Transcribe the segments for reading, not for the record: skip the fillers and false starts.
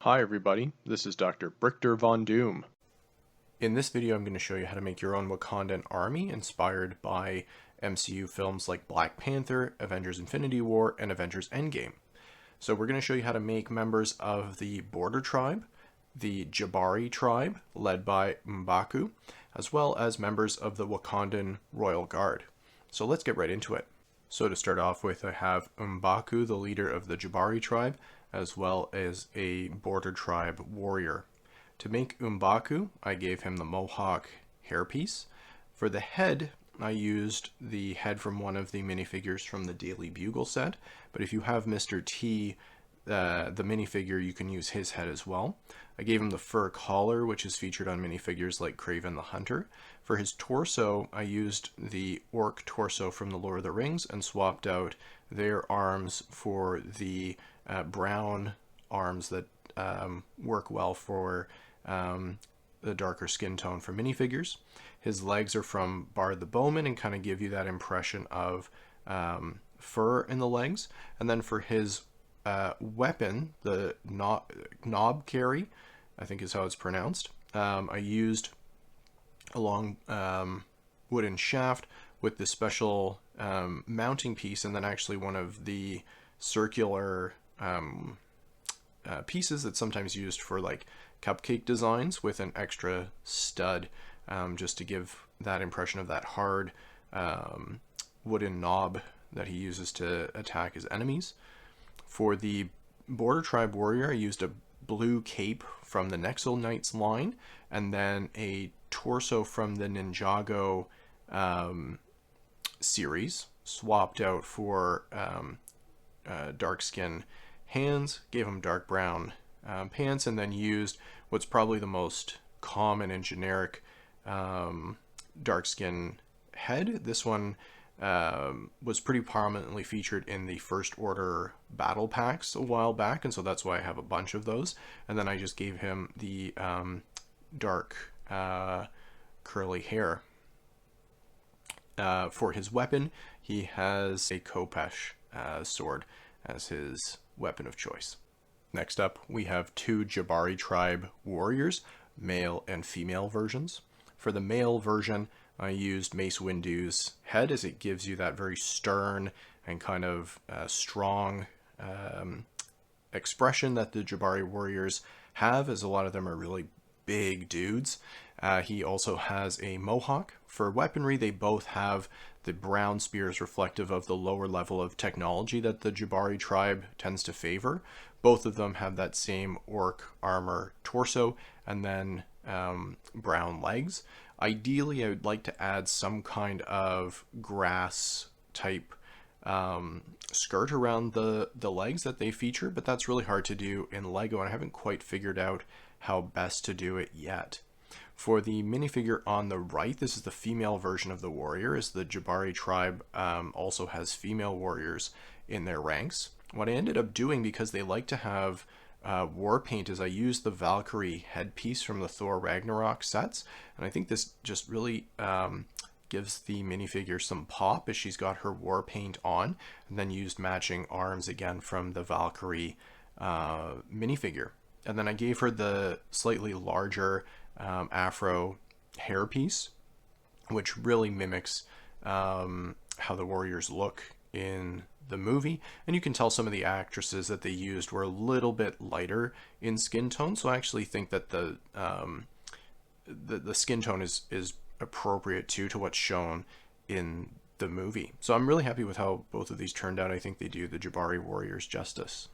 Hi everybody, this is Dr. Brichter Von Doom. In this video I'm going to show you how to make your own Wakandan Army inspired by MCU films like Black Panther, Avengers Infinity War, and Avengers Endgame. So we're going to show you how to make members of the Border Tribe, the Jabari Tribe, led by M'Baku, as well as members of the Wakandan Royal Guard. So let's get right into it. So to start off with, I have M'Baku, the leader of the Jabari Tribe, as well as a Border Tribe warrior. To make M'Baku, I gave him the Mohawk hairpiece. For the head, I used the head from one of the minifigures from the Daily Bugle set, but if you have Mr. T, the minifigure, you can use his head as well. I gave him the fur collar, which is featured on minifigures like Kraven the Hunter. For his torso, I used the orc torso from the Lord of the Rings and swapped out their arms for the brown arms that work well for the darker skin tone for minifigures. His legs are from Bard the Bowman and kind of give you that impression of fur in the legs. And then for his weapon, the knob carry, I think is how it's pronounced, I used a long wooden shaft with the special mounting piece, and then actually one of the circular pieces that's sometimes used for like cupcake designs with an extra stud, just to give that impression of that hard wooden knob that he uses to attack his enemies. For the Border Tribe warrior, I used a blue cape from the Nexal Knights line, and then a torso from the Ninjago series, swapped out for dark skin hands, gave him dark brown pants, and then used what's probably the most common and generic dark skin head. This one was pretty prominently featured in the First Order battle packs a while back, and so that's why I have a bunch of those. And then I just gave him the dark curly hair. For his weapon, he has a Khopesh sword as his weapon of choice. Next up, we have two Jabari Tribe warriors, male and female versions. For the male version, I used Mace Windu's head, as it gives you that very stern and kind of strong expression that the Jabari warriors have, as a lot of them are really big dudes. He also has a mohawk. For weaponry, they both have the brown spears, reflective of the lower level of technology that the Jabari tribe tends to favor. Both of them have that same orc armor torso, and then brown legs. Ideally, I would like to add some kind of grass type skirt around the legs that they feature, but that's really hard to do in Lego, and I haven't quite figured out how best to do it yet. For the minifigure on the right, this is the female version of the warrior, as the Jabari tribe also has female warriors in their ranks. What I ended up doing, because they like to have war paint, is I used the Valkyrie headpiece from the Thor Ragnarok sets, and I think this just really gives the minifigure some pop, as she's got her war paint on, and then used matching arms again from the Valkyrie minifigure. And then I gave her the slightly larger afro hairpiece, which really mimics how the warriors look in the movie. And you can tell some of the actresses that they used were a little bit lighter in skin tone, so I actually think that the skin tone is appropriate to what's shown in the movie. So I'm really happy with how both of these turned out. I think they do the Jabari warriors justice.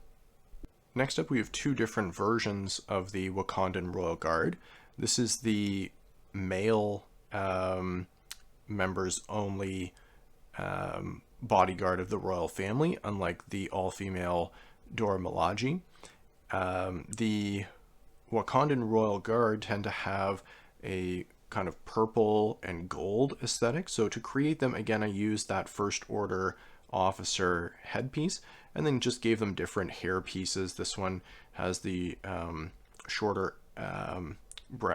Next up, we have two different versions of the Wakandan Royal Guard. This is the male members only bodyguard of the royal family, unlike the all-female Dora Milaje. The Wakandan Royal Guard tend to have a kind of purple and gold aesthetic, so to create them, again, I used that First Order officer headpiece, and then just gave them different hair pieces. This one has the shorter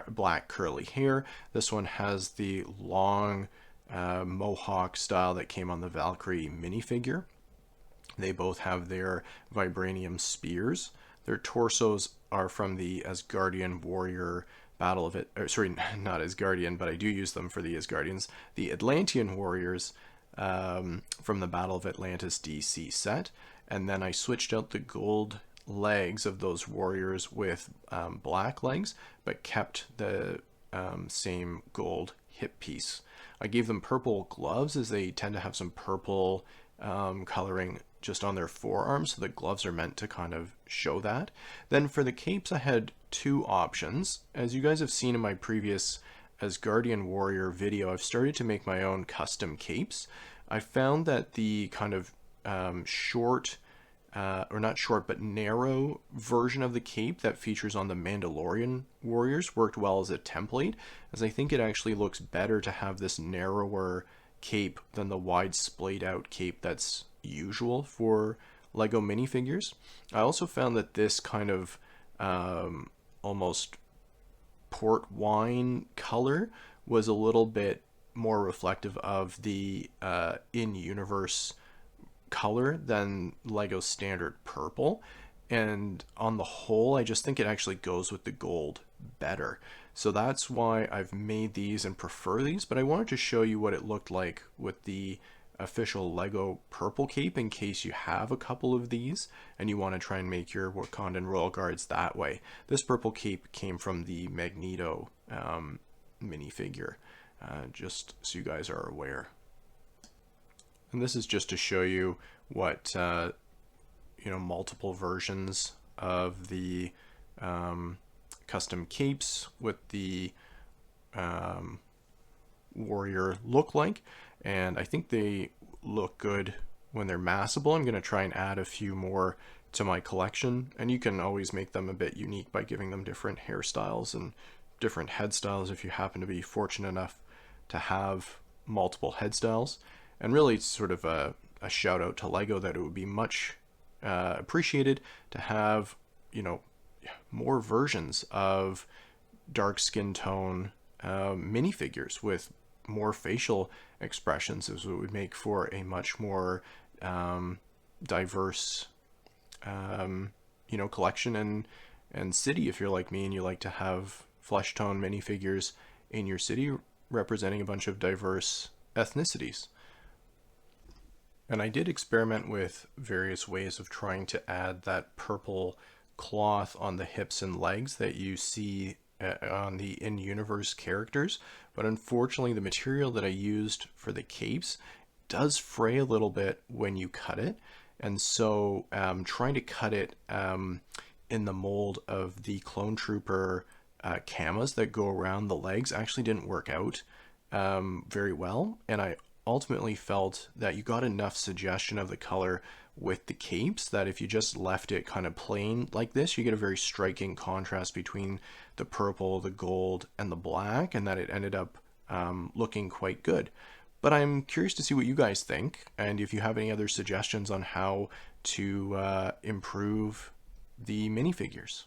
black curly hair. This one has the long mohawk style that came on the Valkyrie minifigure. They both have their vibranium spears. Their torsos are from the Asgardian Warrior Battle of it, or sorry, not Asgardian, but I do use them for the Asgardians. The Atlantean Warriors from the Battle of Atlantis DC set, and then I switched out the gold legs of those warriors with black legs, but kept the same gold hip piece. I gave them purple gloves, as they tend to have some purple coloring just on their forearms, so the gloves are meant to kind of show that. Then for the capes, I had two options. As you guys have seen in my previous Asgardian Warrior video, I've started to make my own custom capes. I found that the kind of short, or not short, but narrow version of the cape that features on the Mandalorian Warriors worked well as a template, as I think it actually looks better to have this narrower cape than the wide splayed out cape that's usual for Lego minifigures. I also found that this kind of almost port wine color was a little bit more reflective of the in-universe color than Lego's standard purple, and on the whole I just think it actually goes with the gold better. So that's why I've made these and prefer these, but I wanted to show you what it looked like with the official Lego purple cape in case you have a couple of these and you want to try and make your Wakandan Royal Guards that way. This purple cape came from the Magneto minifigure, just so you guys are aware. And this is just to show you what multiple versions of the custom capes with the warrior look like, and I think they look good when they're massable. I'm going to try and add a few more to my collection, and you can always make them a bit unique by giving them different hairstyles and different head styles if you happen to be fortunate enough to have multiple head styles. And really it's sort of a shout out to Lego that it would be much appreciated to have, more versions of dark skin tone minifigures with more facial expressions, as it would make for a much more diverse collection and city, if you're like me and you like to have flesh tone minifigures in your city representing a bunch of diverse ethnicities. And I did experiment with various ways of trying to add that purple cloth on the hips and legs that you see on the in-universe characters, but unfortunately the material that I used for the capes does fray a little bit when you cut it, and so trying to cut it in the mold of the Clone Trooper camas that go around the legs actually didn't work out very well, and I ultimately felt that you got enough suggestion of the color with the capes that if you just left it kind of plain like this, you get a very striking contrast between the purple, the gold, and the black, and that it ended up looking quite good. But I'm curious to see what you guys think, and if you have any other suggestions on how to improve the minifigures.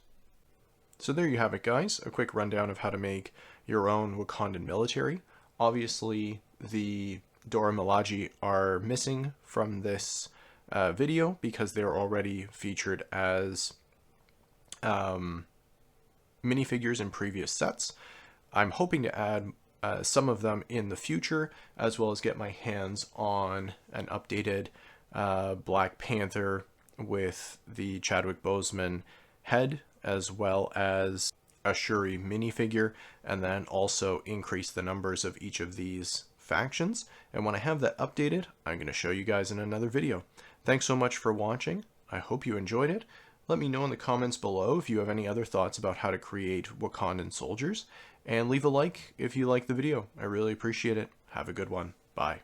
So there you have it, guys, a quick rundown of how to make your own Wakandan military. Obviously the Dora Milaje are missing from this video because they're already featured as minifigures in previous sets. I'm hoping to add some of them in the future, as well as get my hands on an updated Black Panther with the Chadwick Boseman head, as well as a Shuri minifigure, and then also increase the numbers of each of these factions. And when I have that updated, I'm going to show you guys in another video. Thanks so much for watching. I hope you enjoyed it. Let me know in the comments below if you have any other thoughts about how to create Wakandan soldiers, and leave a like if you like the video. I really appreciate it. Have a good one. Bye.